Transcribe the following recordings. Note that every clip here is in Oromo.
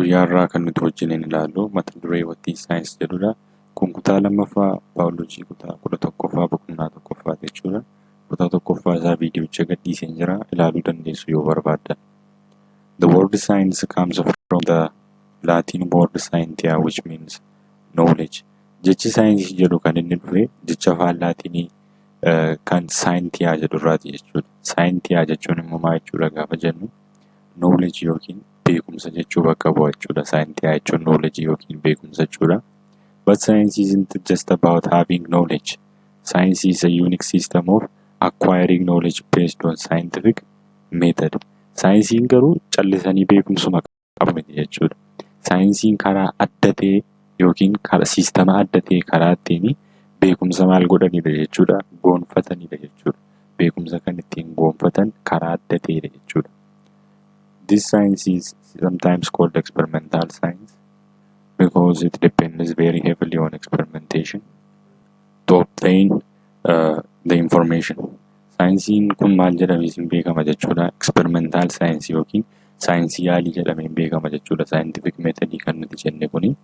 Guyyaarraa kan nuti wajjiniin ilaallu mata duree wattii saayinsii jedhudha. Kun kutaa 2ffaa Baayolojii Kutaa 11Ffaa Boqonnaa 1Ffaa jechuudha. Kutaa 1Ffaa isaa viidiyocha gadhiiseen jira. Ilaaluu dandeessu yoo barbaaddan. The word science comes from the Latin word scientia, which means knowledge. Jechi saayinsii jedhu kan inni dhufe jecha afaan Laatinii kan saayintiyaa jedhurraati jechuudha. Saayintiyaa jechuun immoo maal jechuudha gaafa jennu knowledge yookiin beekumsa jechuu bakka bu'a jechuudha. Saayintiyaa jechuun knowledge yookiin beekumsa jechuudha. But science isn't just about having knowledge. Science is a unique system of acquiring knowledge based on scientific method. Saayinsiin garuu callisanii beekumsuma qabu miti jechuudha. Saayinsiin karaa adda ta'e yookiin siistama adda ta'e karaa ittiin beekumsa maal godhanidha jechuudha. Goonfatanidha jechuudha. Beekumsa kan ittiin goonfatan karaa adda ta'edha jechuudha. This science is sometimes called experimental science because it depends very heavily on experimentation to obtain the information. Saayinsiin kun maal jedhamee beekama jechuudha. Experimental science yookiin saayinsii yaalii jedhamee beekama jechuudha. Scientific method kan nuti jenne kuni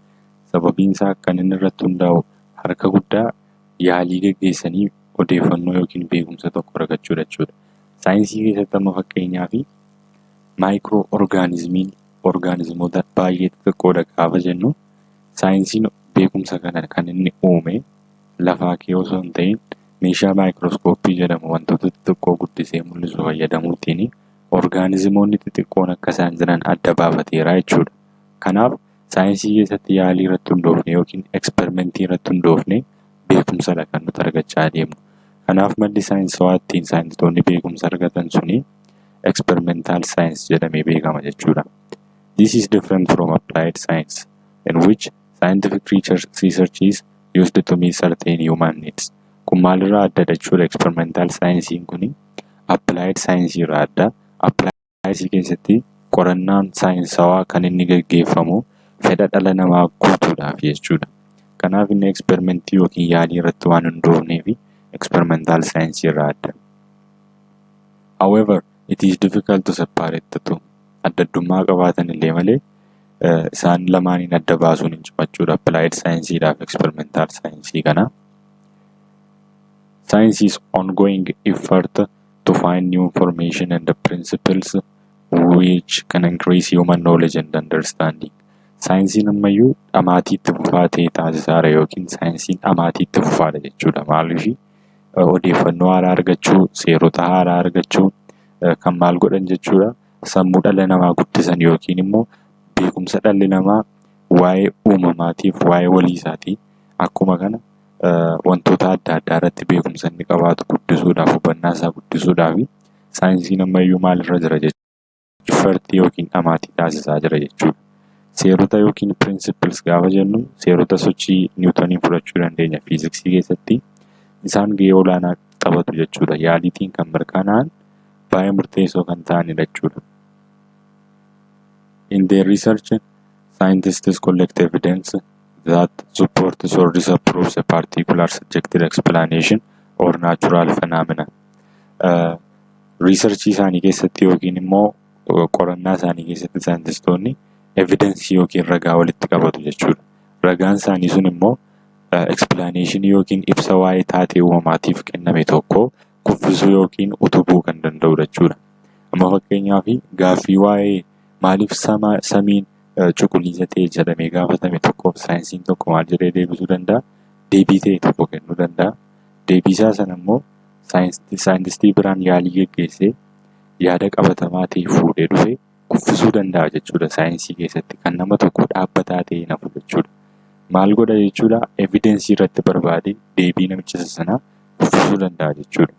sababiin isaa kan inni irratti hundaa'u harka guddaa yaalii gaggeessanii odeeffannoo yookiin beekumsa tokko argachuudha jechuudha. Saayinsii keessatti amma fakkeenyaaf maayikiroo orgaanizimoota baay'ee xixiqqoodha gaafa jennu saayinsiin beekumsa kana kan inni uume lafaa kee osoo hin ta'in meeshaa maayikirooskooppii jedhamu wantoota xixiqqoo guddisee mul'isu fayyadamuutiin orgaanizimoonni xixiqqoon akka isaan jiran adda baafateera jechuudha. Kanaaf saayinsii keessatti yaalii irratti hundoofne yookiin eksperimentii irratti hundoofne beekumsadha kan nuti argachaa deemnu. Kanaaf maddi saayinsawaa ittiin saayintistoonni beekumsa argatan suni experimental science jedhamee beekama jechuudha. This is different from applied science, in which scientific research is used to meet certain human needs. Kun maalirraa adda jechuudha experimental science kuni applied science irraa adda. Applied science keessatti qorannaan saayinsawaa kan inni gaggeeffamu fedha dhala namaa guutuudhaaf jechuudha. Kanaaf inni experimentii yookiin yaalii irratti waan hundoofneef experimental science irraa adda. However, it is difficult to separate the two. Adda addummaa qabaatan illee malee isaan lamaaniin adda baasuun hin cimachuudha. Applied science dhaaf experimental science kana. Science is ongoing effort to find new information and the principles which can increase human knowledge and understanding. Saayinsiin ammayyuu dhamaatiitti fufaa ta'e taasisaara yookiin saayinsiin dhamaatiitti fufaadha jechuudha. Maaliif odeeffannoo haaraa argachuu, seerota haaraa argachuu kan maal godhan jechuudha. Sammuu dhala namaa guddisan yookiin immoo beekumsa dhalli namaa waa'ee uumamaatiif waa'ee walii isaatii akkuma kana wantoota adda addaa irratti beekumsa inni qabaatu guddisuudhaaf hubannaa isaa guddisuudhaaf saayinsiin ammayyuu maalirra jira jechuudha. Fartii yookiin dhamaatii taasisaa jira jechuudha. Seerota yookiin principles gaafa jennu seerota sochii niwutanii fudhachuu dandeenya fiiziksii keessatti isaan gahee olaanaa taphatu jechuudha. Yaaliitiin kan mirkanaa'an baay'ee murteessoo kan ta'anidha jechuudha. In their research, scientists collect evidence that supports or disapproves a particular subjective explanation or natural phenomena. Researchii isaanii keessatti yookiin immoo qorannaa isaanii keessatti saayintistoonni evidensii yookiin ragaa walitti qabatu jechuudha. Ragaan isaanii sun immoo explanation yookiin ibsa waa'ee taatee uumamaatiif kenname tokko kuffisuu yookiin utubuu kan danda'udha jechuudha. Amma fakkeenyaaf gaaffii waa'ee maaliif samiin cuquliisa ta'e jedhamee gaafatame tokkoof saayinsiin tokko maal jedhee deebisuu danda'a? Deebii ta'e tokko kennuu danda'a. Deebii isaa sana immoo saayintistii biraan yaalii geggeessee yaada qabatamaa ta'e fuudhee dhufee kuffisuu danda'a jechuudha. Saayinsii keessatti kan nama tokko dhaabbataa ta'e nafu jechuudha. Maal godha jechuudha? Evidensii irratti barbaade deebii namicha sanaa kuffisuu danda'a jechuudha.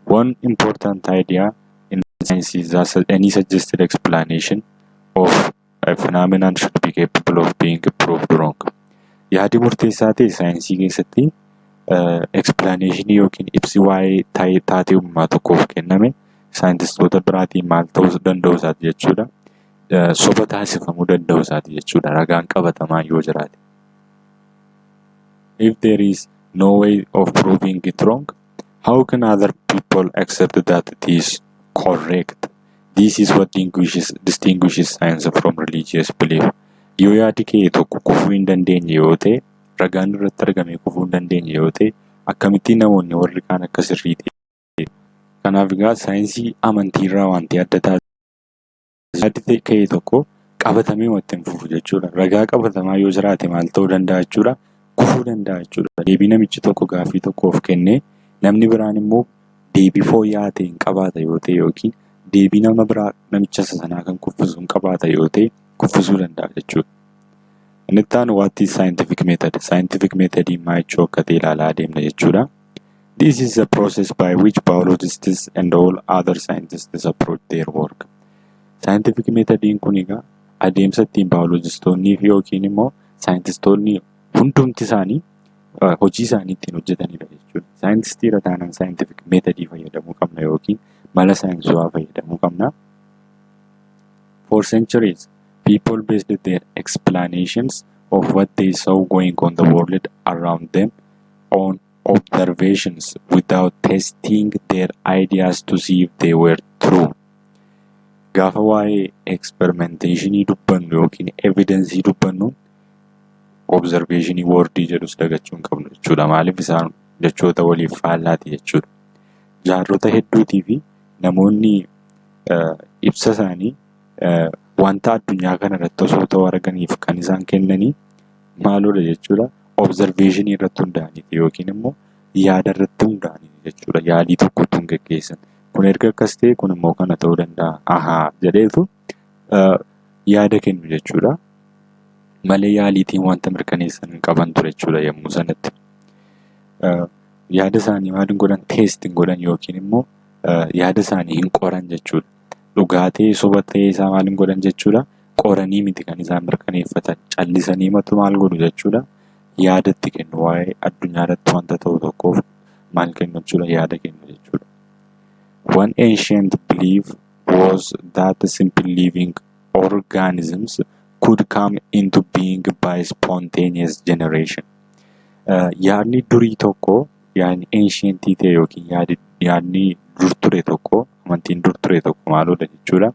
One important idea in science is that any suggested explanation of a phenomenon should be capable of being proved wrong. Yaadi murteessaa ta'e saayinsii keessatti explanation yookiin ibsi waa'ee taatee uumamaa tokkoof kenname saayintistoota biraatiin maal ta'uu danda'u isaati jechuudha. Soba taasifamuu danda'u isaati jechuudha. Ragaan qabatamaa yoo jiraate. If there is no way of proving it wrong, how can other people accept that it is correct? This is what distinguishes science from religious belief. Yoo yaadi kee tokko kufuu hin dandeenye yoo ta'e, ragaan irratti argamee kufuu hin dandeenye yoo ta'e, akkamittiin namoonni warri kaan akka sirrii ta'e. Kanaaf egaa saayinsii amantii irraa wanti adda taasisu yaadi kee tokko qabatamee wanta hin fufu jechuudha. Ragaa qabatamaa yoo jiraate maal ta'uu danda'a jechuudha? Kufuu danda'a jechuudha. Deebii namichi tokko gaaffii tokkoof kennee namni biraan immoo deebii fooyya'aa ta'e hin qabaata yoo ta'e yookiin deebii nama biraa namicha sanaa kan kuffisu hin qabaata yoo ta'e kuffisuu danda'a jechuudha. Inni itti aanu what is scientific method? Scientific method maal jechuu akka ta'e ilaalaa adeemna jechuudha. This is a process by which biologists and all other scientists approach their work. Scientific method kun egaa adeemsa ittiin baayolojistoonnii fi yookiin immoo saayintistoonni hundumti isaanii hojii isaanii ittiin hojjetanidha jechuudha. Saayintistiira taanaan scientific method fayyadamuu qabna yookiin mala saayinsuwaa fayyadamuu qabna. For centuries, people based their explanations of what they saw going on the world around them on observations without testing their ideas to see if they were true. Gaafa waa'ee experimentationii dubbannu yookiin evidensii dubbannu observationii wordii jedhus dagachuu hin qabnu jechuudha. Maaliif isaan jechoota waliif faallaati jechuudha. Jaarrota hedduutii fi namoonni ibsa isaanii wanta addunyaa kana irratti osoo ta'uu arganiif kan isaan kennanii maaloodha jechuudha. Observationii irratti hundaa'aniiti yookiin immoo yaada irratti hundaa'aniiti jechuudha. Yaalii tokkotu hin geggeessan. Kun erga akkas ta'e kun immoo kana ta'uu danda'a. Ahaa jedheetu yaada kennu jechuudha. Malee yaaliitiin wanta mirkaneessan hin qaban ture jechuudha yommuu sanatti. Yaada isaanii maal godhan teest hin godhan yookiin immoo yaada isaanii hin qoran jechuudha. Dhugaa ta'ee soba ta'ee isaa maal hin godhan jechuudha. Qoranii miti kan isaan mirkaneeffatan. Callisanii matu maal godhu jechuudha. Yaadatti kennu waa'ee addunyaa irratti wanta ta'u tokkoof maal kennu jechuudha yaada kennu jechuudha. One ancient belief was that simple living organisms could come into being by spontaneous generation. Yaadni durii tokko, yaadni ancientii ta'e yookiin yaadni dur ture tokko, amantiin dur ture tokko maaloodha jechuudha.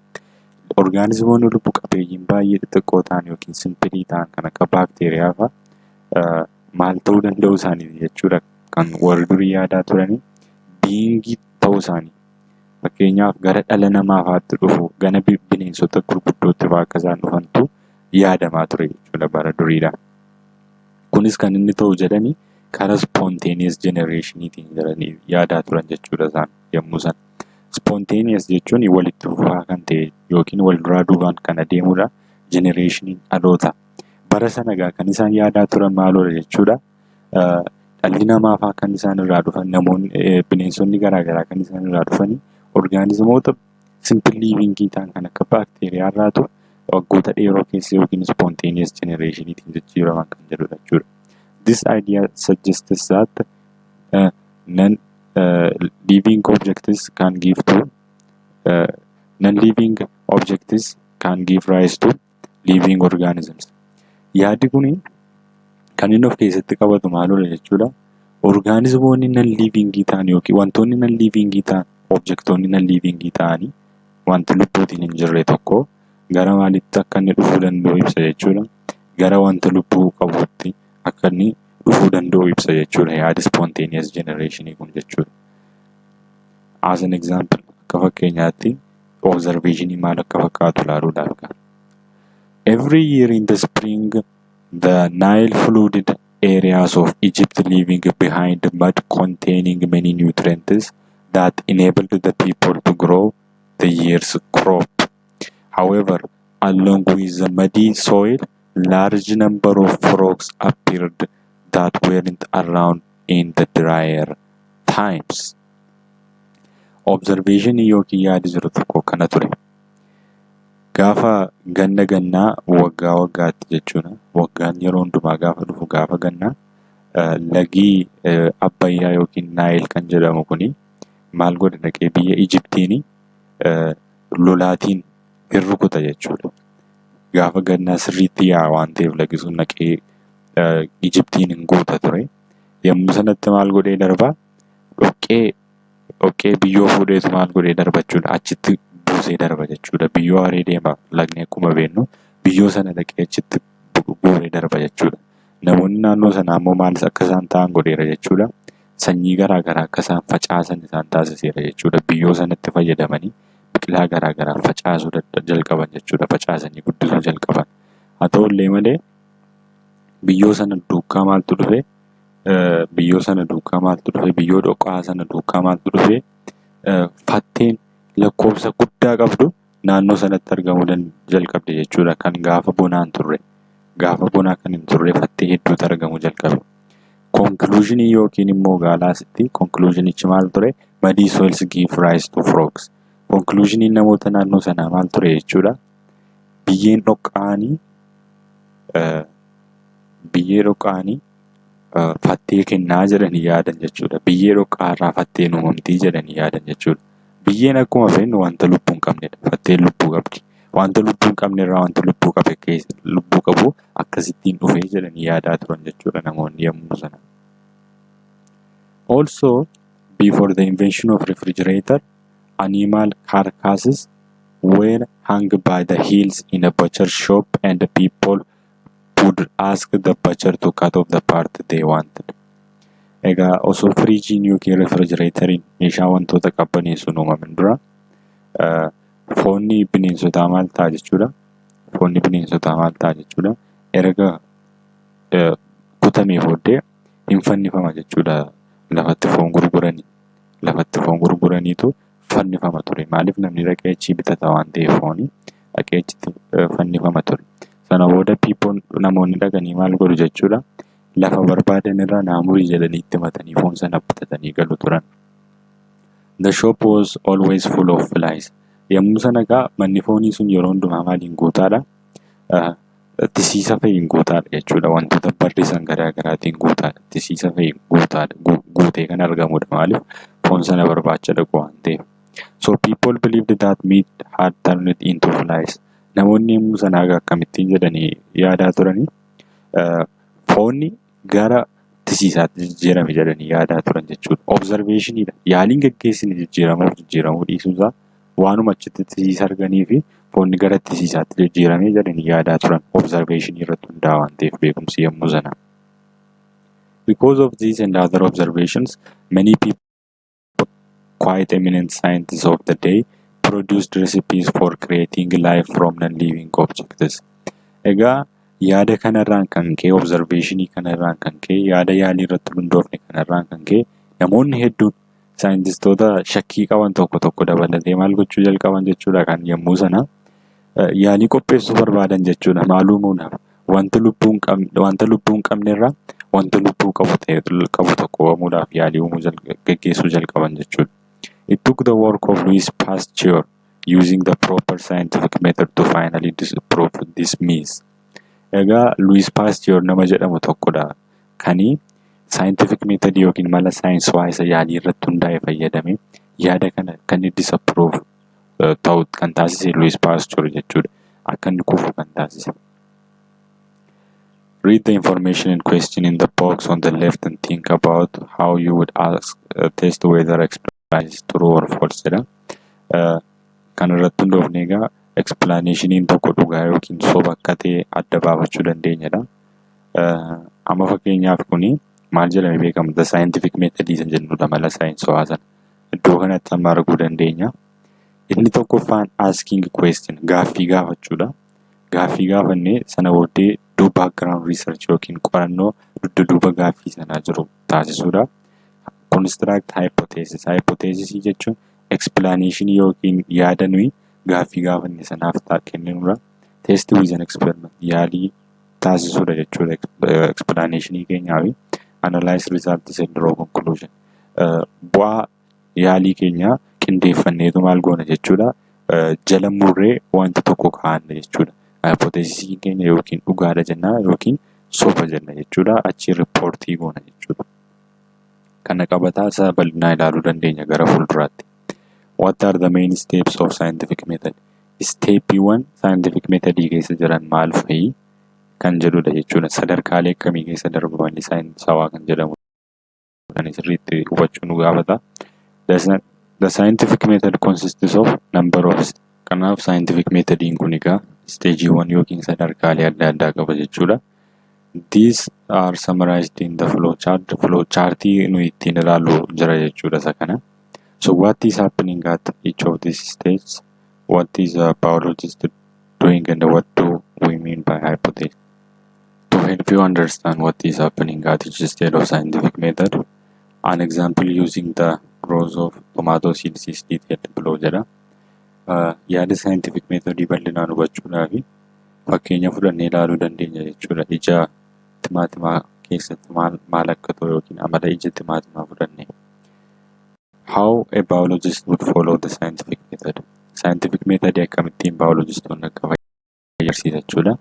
Organismoonni lubbu qabeeyyiin baay'ee xixiqqoo ta'an yookiin simpilii ta'an kan akka baakteeriyaa fa'aa maal ta'uu danda'u isaaniiti jechuudha. Kan warri durii yaadaa turanii biingii ta'uu isaanii. Fakkeenyaaf gara dhala namaa fa'aatti dhufu, gara bineensota gurguddootti fa'aa akka isaan dhufantu yaadamaa ture jechuudha bara duriidha. Kunis kan inni ta'u jedhanii karaa spontaneous generationiitiin jedhanii yaadaa turan jechuudha isaan yommuu sana. Spontaneous jechuun walitti fufaa kan ta'e yookiin wal duraa duubaan kan adeemudha. Generationiin dhaloota. Bara sana egaa kan isaan yaadaa turan maaloodha jechuudha. Dhalli namaa fa'aa kan isaan irraa dhufan, namoonni bineensonni garaagaraa kan isaan irraa dhufanii organismoota simple living ta'an kan akka baakteeriyaa irraatu waggoota dheeroo keessa yookiin spontaneous generationiitiin jijjiiraman kan jedhudha jechuudha. This idea suggests that non-living objects can give rise to living organisms. Yaadni kun kan inni of keessatti qabatu maaloodha jechuudha. Organismoonni non-living ta'an yookiin wantoonni non-living ta'an, objectoonni non-living ta'anii wanti lubbuutiin hin jirre tokko gara maalitti akka inni dhufuu danda'u ibsa jechuudha. Gara wanta lubbuu qabuutti akka inni dhufuu danda'u ibsa jechuudha. Yaada spontaneous generation kun jechuudha. As an example, akka fakkeenyaatti observationii maal akka fakkaatu ilaaluudhaaf. Every year in the spring, the Nile flooded areas of Egypt leaving behind mud containing many nutrients that enabled the people to grow the year's crop. However, along with the muddy soil, large number of frogs appeared that weren't around in the drier times. Observation yookiin yaadi jiru tokko kana ture. Gaafa gannaa waggaa waggaatti jechuudha. Waggaan yeroo hundumaa gaafa dhufu gaafa gannaa lagii Abbayyaa yookiin Naayil kan jedhamu kuni maal godhe dhaqee biyya Ijiptiin lolaatiin hin rukuta jechuudha. Gaafa gannaa sirriitti yaa'a waan ta'eef lagi sun dhaqee Ijiptiin hin guuta ture. Yommuu sanatti maal godhee darbaa dhoqqee biyyoo fuudheetu maal godhee darba jechuudha. Achitti buusee darba jechuudha. Biyyoo haree deema lagni akkuma beeknu biyyoo sana dhaqee achitti guuree darba jechuudha. Namoonni naannoo sanaa immoo maal akka isaan ta'an godheera jechuudha. Sanyii garaa garaa akka isaan facaasan isaan taasiseera jechuudha. Biyyoo sanatti fayyadamanii biqilaa garaa garaa facaasuu jalqaban jechuudha. Facaasanii guddisuu jalqaban. Haa ta'ullee malee biyyoo sana duukaa maaltu dhufe? Biyyoo sana duukaa maaltu dhufe? Biyyoo dhoqqaa sana duukaa maaltu dhufe? Fatteen lakkoofsa guddaa qabdu naannoo sanatti argamuu jalqabde jechuudha. Kan gaafa bonaa hin turre. Gaafa bonaa kan hin turre fattee hedduutu argamuu jalqabe. Conclusionii yookiin immoo gaalaasitti conclusionichi maal ture? Muddy soils give rise to frogs. Conclusioniin namoota naannoo sanaa maal ture jechuudha? Biyyeen dhoqqaanii fattee kennaa jedhanii yaadan jechuudha. Biyyee dhoqqaa irraa fatteen uumamtii jedhanii yaadan jechuudha. Biyyeen akkuma feennu wanta lubbuu hin qabnedha. Fatteen lubbuu qabdi. Wanta lubbuu hin qabne irraa wanta lubbuu qabu akkasittiin dhufee jedhanii yaadaa turan jechuudha namoonni yommuu sana. Also, before the invention of refrigerator, animal carcasses were hung by the heels in a butcher shop and the people would ask the butcher to cut off the part they wanted. Egaa osoo firiijiin yookiin refrigeratoriin meeshaa wantoota qabbaneessuun uumamin dura foonni bineensotaa maal ta'a jechuudha. Foonni bineensotaa maal ta'a jechuudha. Erga kutamee booddee hin fannifama jechuudha. Lafatti foon gurguraniitu fannifama ture. Maaliif namni dhaqee achii bitata waan ta'eef foonii dhaqee achitti fannifama ture. Sana booda namoonni dhaqanii maal godhu jechuudha. Lafa barbaadan irraa naamurii jedhanii itti matanii foon sana bitatanii galu turan. The shop was always full of flies. Yommuu sana egaa manni foonii sun yeroo hundumaa maaliin guutaadha? Tisiisa fa'iin guutaadha jechuudha. Wantoota barrisan garaa garaatiin guutaadha. Tisiisa fa'iin guutee kan argamudha. Maaliif foon sana barbaacha dhaqu waan ta'eef. So people believed that meat had turned into flies. Namoonni yommuu sana akkamittiin jedhanii yaadaa turanii foonni gara tisiisaatti jijjiirame jedhanii yaadaa turan jechuudha. Observationiidha. Yaaliin gaggeessine jijjiiramuu dhiisuusaa waanuma achitti tisiisa arganii fi foonni gara tisiisaatti jijjiiramee jedhanii yaadaa turan. Observationii irratti hundaa'aa waan ta'eef beekumsi yommuu sana. Because of these and other observations, many people, quite eminent scientists of the day, produced recipes for creating life from non-living objects. Egaa yaada kanarraan kan ka'e, observationii kanarraan kan ka'e, yaada yaalii irratti hundoofne kanarraan kan ka'e, namoonni hedduun saayintistoota shakkii qaban tokko dabalatee maal gochuu jalqaban jechuudha. Kan yommuu sana yaalii qopheessuu barbaadan jechuudha. Maal uumuudhaaf wanta lubbuu hin qabne irraa wanta lubbuu qabu tokko uumuudhaaf yaalii gaggeessuu jalqaban jechuudha. It took the work of Louis Pasteur using the proper scientific method to finally disprove this myth. Egaa Louis Pasteur nama jedhamu tokkodha. Kani scientific method yookiin mala saayinsawaa isa yaalii irratti hundaa'e fayyadame yaada kana kan disprove ta'u kan taasise Louis Pasteur jechuudha. Akka inni kufu kan taasise. Read the information in question in the box on the left and think about how you would test whether explanation is true or false jedha. Kan irratti hundoofne egaa explanationiin tokko dhugaa yookiin soba akka ta'e adda baafachuu dandeenyadha. Amma fakkeenyaaf kuni maal jedhamee beekama? The scientific method isa jennudha mala saayinsawaa sana. Iddoo kanatti amma arguu dandeenya. Inni tokkoffaan asking question gaaffii gaafachuudha. Gaaffii gaafannee sana booddee do background research yookiin qorannoo dudduuba gaaffii sanaa jiru taasisuudha. Construct hypothesis. Hypothesis jechuun explanation yookiin yaada nuyi gaaffii gaafanne sanaaf kenninudha. Test with an experiment. Yaalii taasisuudha jechuudha. Explanation keenyaa fi analyze results and draw conclusion. Bu'aa yaalii keenyaa qindeeffanneetu maal goona jechuudha. Jala murree wanta tokko kaa'anna jechuudha. Hypothesis keenya yookiin dhugaadha jennaa yookiin soba jenna jechuudha. Achi riippoortii goona jechuudha. Kana qabataa isaa bal'inaa ilaaluu dandeenya gara fuulduraatti. What are the main steps of scientific method? Steppiiwwan scientific methodii keessa jiran maal fa'i kan jedhudha jechuudha. Sadarkaalee akkamii keessa darbamanni saayinsawaa kan jedhamu. Kan sirriitti hubachuu nu gaafata. The scientific method consists of number of. Kanaaf scientific methodiin kun egaa isteejiiwwan yookiin sadarkaalee adda addaa qaba jechuudha. These are summarized in the flowchart. Flowchartii nuyi ittiin ilaallu jira jechuudha isa kana. So what is happening at each of these stages? What is a biologist doing and what do we mean by hypothesis? To help you understand what is happening at each stage of scientific method, an example using the growth of tomato seeds is detailed below jira. Yaada scientific method bal'inaan hubachuudhaaf fakkeenya fudhannee ilaaluu dandeenya jechuudha. Ija timaatimaa keessatti maal akka ta'u yookiin amala ija timaatimaa fudhannee. How a biologist would follow the scientific method. Scientific method akkamittiin biologistoonni akka fayyadamsiisan jechuudha.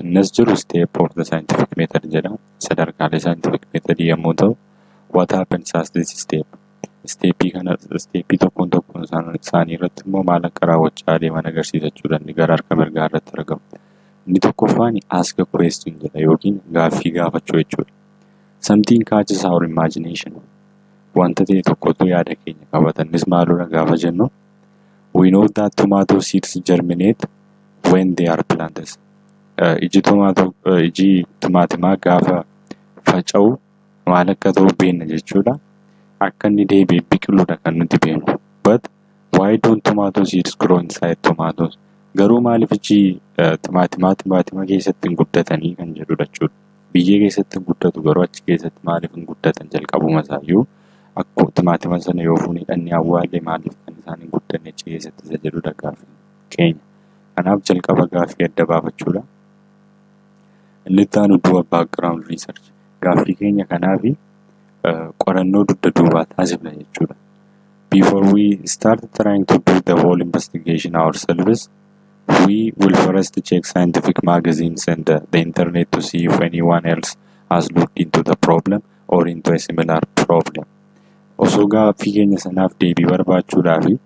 Innis jiru step of the scientific method jedha. Sadarkaalee scientific method yommuu ta'u, what happens as this step? Steepii tokkoon isaanii irratti immoo maal akka raawwachaa adeeman agarsiisa jechuudha. Inni gara harka mirgaa irratti argamu. Inni tokkoffaan ask a question jedha yookiin gaaffii gaafachuu jechuudha. Something catches our imagination. Wanta ta'e tokkotu yaada keenya qabata. Innis maaludha gaafa jennu? We know that tomato seeds germinate when they are planted. Iji timaatimaa gaafa faca'u maal akka ta'u beekna jechuudha. Akka inni deebi'ee biqiluudha kan nuti beeknu. But why don't tomato seeds grow inside tomatoes? Garuu maaliif iji timaatima keessatti hin guddatanii kan jedhudha jechuudha. Biyyee keessatti hin guddatu garuu achi keessatti maaliif hin guddatan jalqabuma isaayyuu akkuma timaatima sana yoo fuunee dhanni awwaallee maaliif kan isaan hin guddanne achi keessatti isa jedhudha gaaffii keenya. Kanaaf jalqaba gaaffii adda baafachuudha. Inni itti aanu du'a background research. Gaaffii keenya kanaafi qorannoo dugda duubaa taasifna jechuudha. Before we start trying to do the whole investigation ourselves, we will first check scientific magazines and the internet to see if anyone else has looked into the problem or into a similar problem. Osoo gaaffii keenya sanaaf deebii barbaachuudhaafi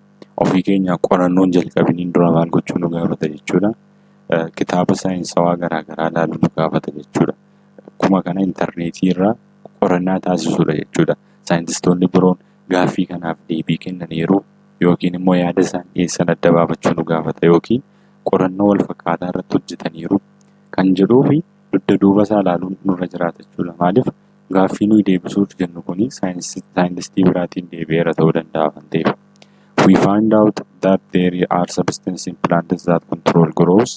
ofii keenya qorannoon jalqabiniin dura maal gochuu nu gaafata jechuudha. Kitaaba saayinsawaa garaa garaa ilaaluu nu gaafata jechuudha. Akkuma kana intarneetii irraa qorannaa taasisuudha jechuudha. Saayintistoonni biroon gaaffii kanaaf deebii kennaniiru yookiin immoo yaada isaan dhiyeessan adda baafachuu nu gaafata yookiin qorannoo wal fakkaataa irratti hojjetaniiru kan jedhuu fi dugda duuba isaa ilaaluun nurra jiraata jechuudha. Maaliif gaaffii nuyi deebisuuf jennu kuni saayintistii biraatiin deebi'eera ta'uu danda'a waan ta'eef. We find out that there are substances in plants that control growth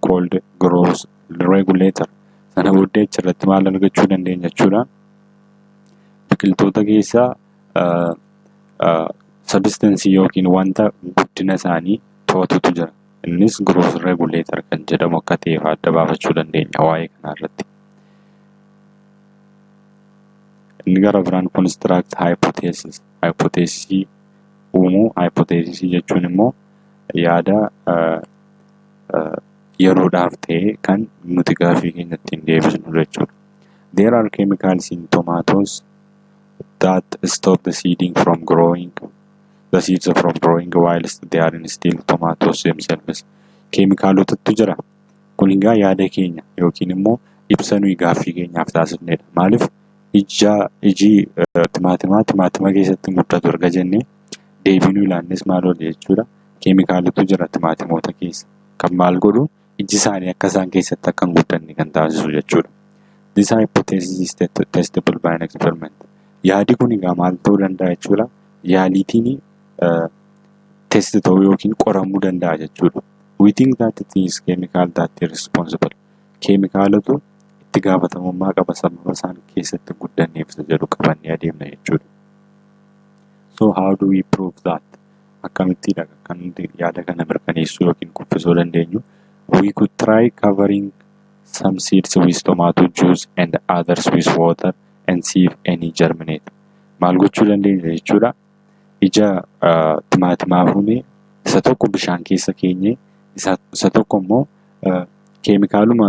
called growth regulator. Sana booddee achirratti maal argachuu dandeenya jechuudha. Biqiltoota keessaa substansii yookiin wanta guddina isaanii to'atutu jira. Innis growth regulator kan jedhamu akka ta'eef adda baafachuu dandeenya waa'ee kanarratti. Inni gara biraan construct hypothesis. Hypothesisii uumuu. Hypothesisii jechuun immoo yaada yeroodhaaf ta'e kan nuti gaaffii keenya ittiin deebisnu jechuudha. There are chemicals in tomatoes that stop the seeds from growing whilst they are still tomatoes themselves. Keemikaalotatu jira. Kun egaa yaada keenya yookiin immoo ibsa nuyi gaaffii keenyaaf taasifnedha. Maaliif iji timaatima keessatti guddatu erga jennee deebii nu ilaannes maal oole jechuudha. Keemikaalatu jira timaatimoota keessa. Kan maal godhu iji isaanii akka isaan keessatti akka hin guddanne kan taasisu jechuudha. This hypothesis is testable by an experiment. Yaadi kun egaa maal ta'uu danda'a jechuudha. Yaaliitiin test ta'uu yookiin qoramuu danda'a jechuudha. We think that it is chemical that is responsible. Keemikaalatu itti gaafatamummaa qaba sababa isaan keessatti guddanneef isa jedhu qabannee adeemna jechuudha. So how do we prove that? Akkamittiidha kan nuti yaada kana mirkaneessuu yookiin kuffisuu dandeenyu? We could try covering some seeds with tomato juice and others with water and see if any germinate. Maal gochuu dandeenya jechuudha? Ija timaatimaa fuunee isa tokko bishaan keessa keenyee isa tokko immoo keemikaaluma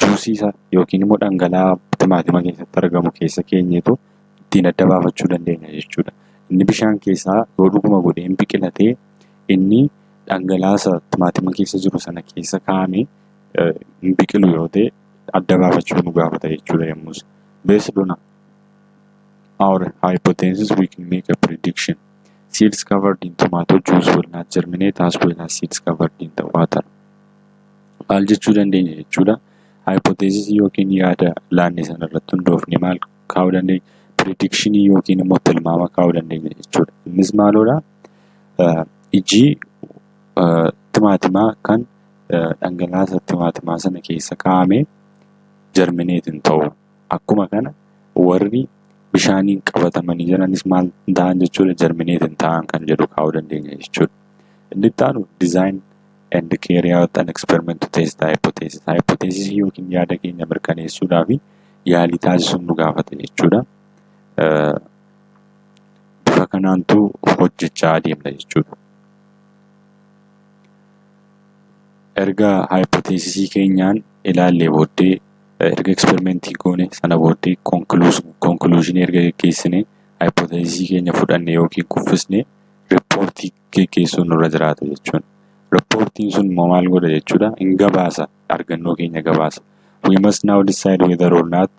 juusii isa yookiin immoo dhangala'aa timaatima keessatti argamu keessa keenyeetu ittiin adda baafachuu dandeenya jechuudha. Inni bishaan keessaa yoo dhuguma godheen biqilatee inni dhangala'aa timaatima keessa jiru sana keessa kaa'amee biqilu yoo ta'e adda baafachuu nu gaafata jechuudha yommus. Based on our hypothesis we can make a prediction. seeds covered in tomato juice will not germinate as well as seeds covered in the water. Maal jechuu dandeenya jechuudha. Hypothesis yookiin yaada laanne sanarratti hundoofne maal kaa'uu dandeenya? Prediction yookiin immoo tilmaama kaa'uu dandeenya jechuudha. Innis maaloodha? Iji timaatimaa kan dhangalaasa timaatimaa sana keessa kaa'amee germinate hin ta'u. Akkuma kana warri bishaaniin qabatamanii jiranis maal ta'an jechuudha? Germinate hin ta'an kan jedhu kaa'uu dandeenya jechuudha. Inni itti aanu design and carry out an experiment to test the hypothesis. Hypothesis yookiin yaada keenya mirkaneessuudhaaf yaalii taasisuun nu gaafata jechuudha. Bifa kanaantu hojjechaa adeemna jechuudha. Erga hypothesisii keenyaan ilaallee booddee erga experimentii goone sana booddee conclusion erga geggeessine hypothesisii keenya fudhanne yookiin kuffisne reportii geggeessuun nurra jiraata jechuudha. Reportiin sun maal godha jechuudha? Hin gabaasa, argannoo keenya gabaasa. We must now decide whether or not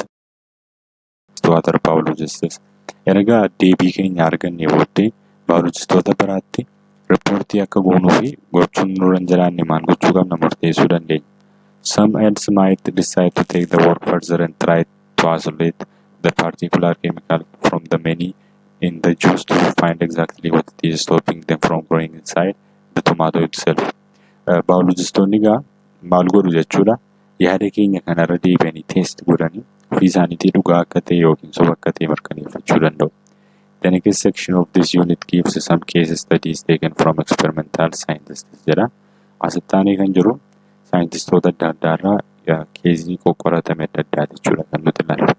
to other biologists. Erga deebii keenya arganne booddee biologistoota biraatti reportii akka goonuu fi gochuun nurra hin jiraanne maal gochuu qabna murteessuu dandeenya. Some else might decide to take the work further and try to isolate the particular chemical from the many in the juice to find exactly what it is stopping them from growing inside the tomato itself. Biologistoonni egaa maal godhu jechuudha? Yaada keenya kanarra deebi'anii test godhanii ofii isaaniitii dhugaa akka ta'e yookiin soba akka ta'e mirkaneeffachuu danda'u. The next section of this unit gives some case studies taken from experimental scientists jedha. Asitti aanee kan jiru saayintistoota adda addaa irraa keezii qoqqoratame adda addaa jechuudha kan nuti ilaallu.